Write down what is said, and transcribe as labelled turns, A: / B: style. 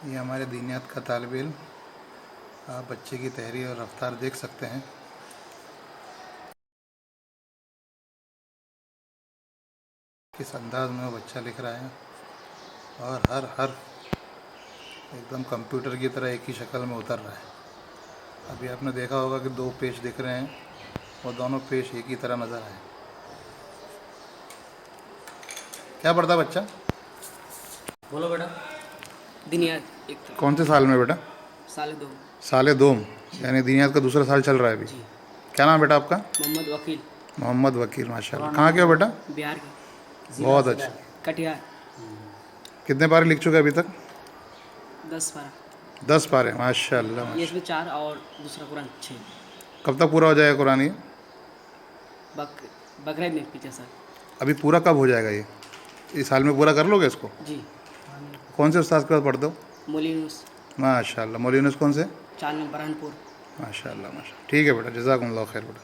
A: ये हमारे दीनियात का तालिब इल्म, आप बच्चे की तहरीर और रफ्तार देख सकते हैं। किस अंदाज में वो बच्चा लिख रहा है और हर हर्फ एकदम कंप्यूटर की तरह एक ही शक्ल में उतर रहा है। अभी आपने देखा होगा कि 2 पेज दिख रहे हैं और दोनों पेज एक ही तरह नज़र आए। क्या पढ़ता बच्चा?
B: बोलो बेटा। दीनियात एक था।
A: कौन से साल में बेटा?
B: साले 2।
A: साले 2, यानी दीनियात का दूसरा साल चल रहा है अभी।
B: जी।
A: क्या नाम बेटा आपका?
B: मोहम्मद वकील।
A: मोहम्मद वकील, माशाल्लाह। कहाँ के हो बेटा?
B: बिहार के।
A: बहुत अच्छा।
B: कटिहार।
A: कितने पारे लिख चुके हैं अभी तक?
B: 10 पारा।
A: 10 पारे, माशाल्लाह।
B: ये इसमें 4 और दूसरा कुरान 6।
A: कब तक पूरा हो जाएगा कुरान ये?
B: बकरीद में पीछे सर।
A: अभी पूरा कब हो जाएगा ये? इस साल में पूरा कर लोगे इसको?
B: जी।
A: कौन से उस्ताद के पास पढ़ते हो?
B: मौलवी यूनुस।
A: माशाल्लाह। मौलवी यूनुस कौन से?
B: 4 में बरहानपुर।
A: माशाल्लाह माशाल्लाह। ठीक है बेटा, जज़ाकुमुल्लाह खैर बेटा।